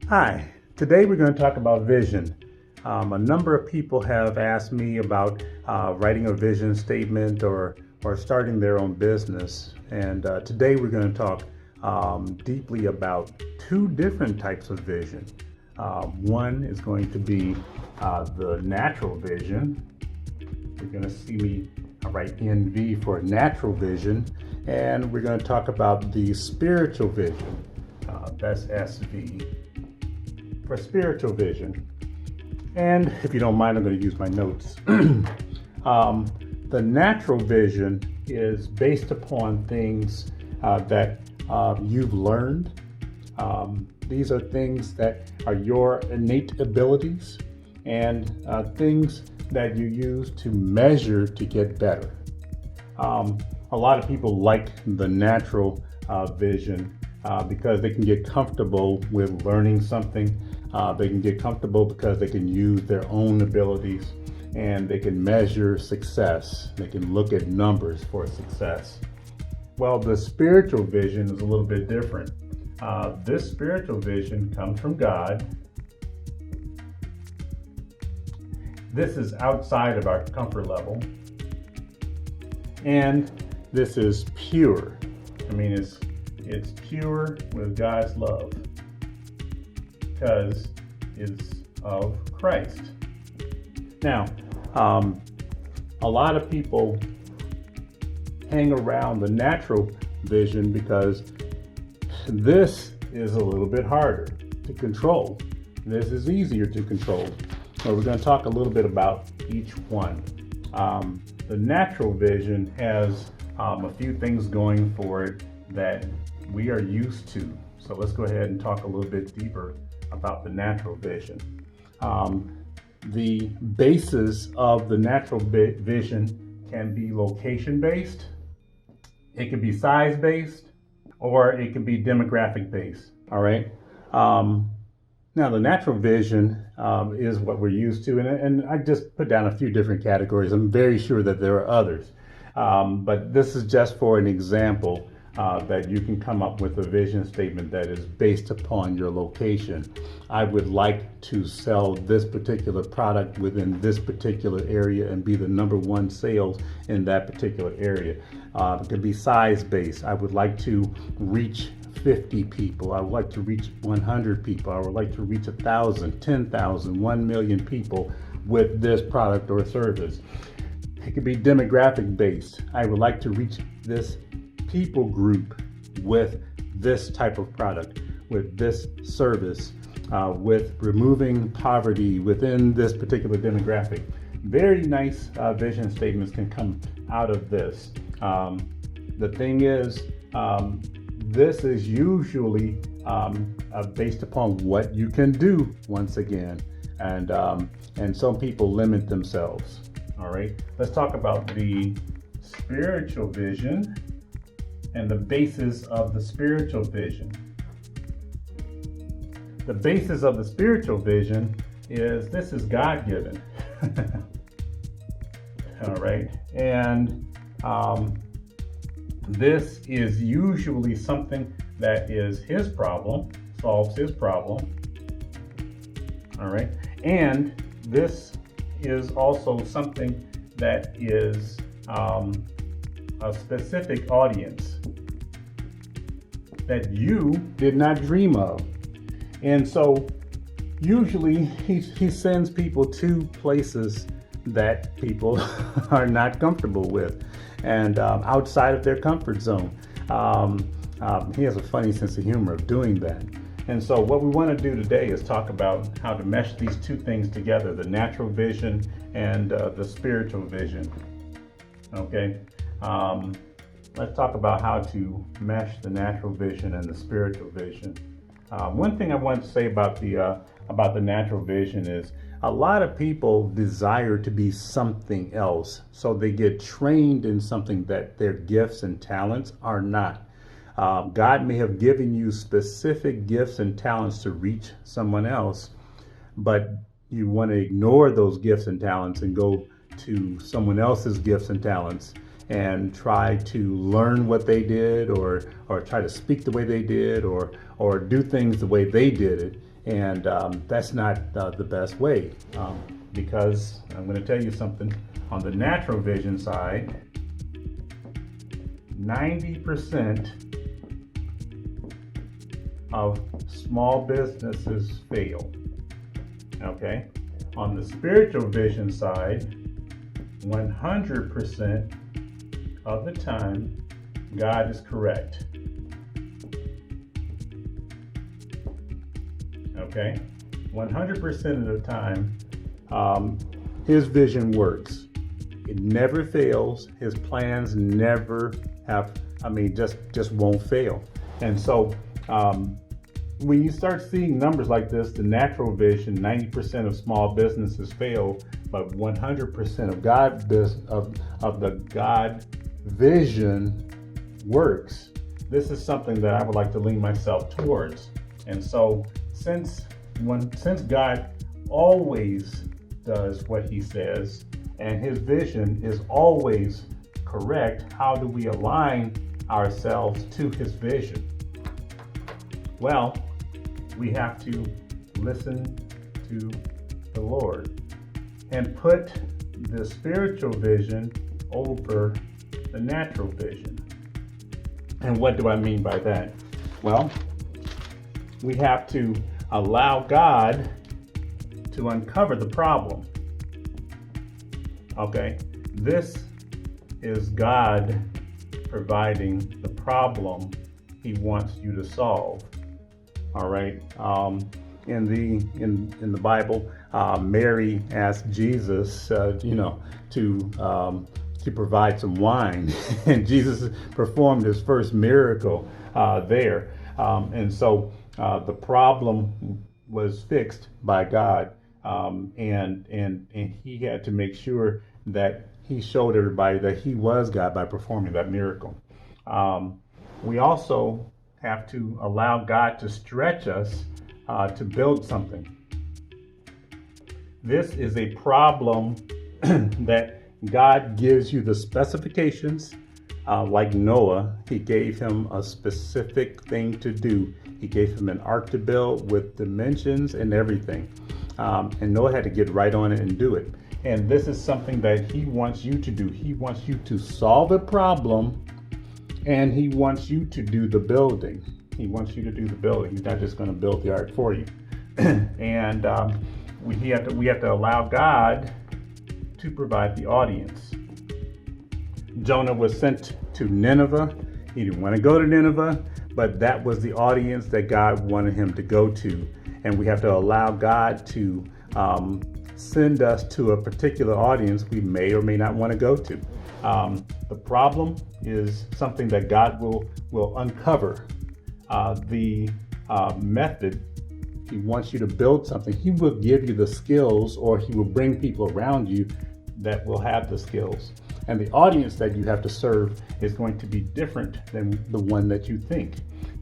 Hi, today we're going to talk about vision. A number of people have asked me about writing a vision statement or starting their own business. And today we're going to talk deeply about two different types of vision. One is going to be the natural vision. You're going to see me write NV for natural vision. And we're going to talk about the spiritual vision. That's SV for spiritual vision. And if you don't mind, I'm going to use my notes. The natural vision is based upon things that you've learned. These are things that are your innate abilities and things that you use to measure to get better. A lot of people like the natural vision because they can get comfortable with learning something. They can get comfortable because they can use their own abilities and they can measure success. They can look at numbers for success. Well, the spiritual vision is a little bit different. This spiritual vision comes from God. This is outside of our comfort level. And this is pure. I mean, it's pure with God's love because it's of Christ. Now, a lot of people hang around the natural vision because this is a little bit harder to control. This is easier to control. So we're going to talk a little bit about each one. The natural vision has a few things going for it that we are used to. So let's go ahead and talk a little bit deeper about the natural vision. The basis of the natural vision can be location based, it can be size based, or it can be demographic based. All right. Now the natural vision is what we're used to, and I just put down a few different categories. I'm very sure that there are others, but this is just for an example. That you can come up with a vision statement that is based upon your location. I would like to sell this particular product within this particular area and be the number one sales in that particular area. It could be size based. I would like to reach 50 people. I would like to reach 100 people. I would like to reach 1,000, 10,000, 1 million people with this product or service. It could be demographic based. I would like to reach this people group with this type of product, with this service, with removing poverty within this particular demographic. Very nice vision statements can come out of this. The thing is, this is usually based upon what you can do once again, and some people limit themselves. All right, let's talk about the spiritual vision and the basis of the spiritual vision. The basis of the spiritual vision is this is God-given. All right, and this is usually something that is his problem, solves his problem. All right, and this is also something that is a specific audience that you did not dream of. And so usually he sends people to places that people are not comfortable with and outside of their comfort zone. He has a funny sense of humor of doing that. And so what we want to do today is talk about how to mesh these two things together, the natural vision and the spiritual vision. Okay. Let's talk about how to mesh the natural vision and the spiritual vision. One thing I want to say about the natural vision is a lot of people desire to be something else, so they get trained in something that their gifts and talents are not. God may have given you specific gifts and talents to reach someone else, but you want to ignore those gifts and talents and go to someone else's gifts and talents and try to learn what they did or try to speak the way they did or do things the way they did it. And that's not the best way, because I'm going to tell you something. On the natural vision side, 90% of small businesses fail. Okay? On the spiritual vision side, 100% of the time, God is correct. Okay? 100% of the time, his vision works. It never fails. His plans never just won't fail. And so, when you start seeing numbers like this, the natural vision, 90% of small businesses fail, but 100% of the God vision works. This is something that I would like to lean myself towards. And so, since God always does what he says, and his vision is always correct, how do we align ourselves to his vision? Well, we have to listen to the Lord and put the spiritual vision over the natural vision. And what do I mean by that? Well, we have to allow God to uncover the problem. Okay, this is God providing the problem he wants you to solve. All right. In the Bible, Mary asked Jesus, to provide some wine, and Jesus performed his first miracle there. And so the problem was fixed by God, and he had to make sure that he showed everybody that he was God by performing that miracle. We also have to allow God to stretch us to build something. This is a problem that God gives you the specifications. Like Noah, he gave him a specific thing to do. He gave him an ark to build with dimensions and everything. And Noah had to get right on it and do it. And this is something that he wants you to do. He wants you to solve a problem, and he wants you to do the building. He wants you to do the building. He's not just going to build the ark for you. And we have to allow God to provide the audience. Jonah was sent to Nineveh. He didn't want to go to Nineveh, but that was the audience that God wanted him to go to. And we have to allow God to send us to a particular audience we may or may not want to go to. The problem is something that God will uncover. The method, he wants you to build something. He will give you the skills, or he will bring people around you that will have the skills. And the audience that you have to serve is going to be different than the one that you think.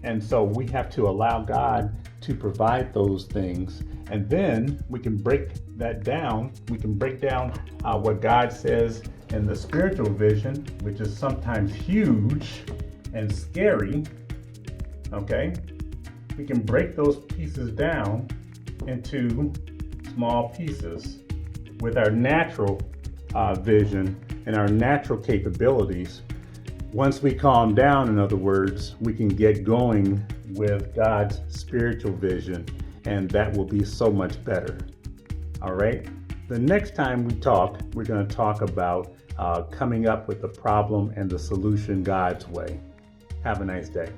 And so we have to allow God to provide those things. And then we can break that down. We can break down what God says in the spiritual vision, which is sometimes huge and scary. Okay? We can break those pieces down into small pieces with our natural vision and our natural capabilities. Once we calm down, in other words, we can get going with God's spiritual vision, and that will be so much better. All right? The next time we talk, we're going to talk about coming up with the problem and the solution God's way. Have a nice day.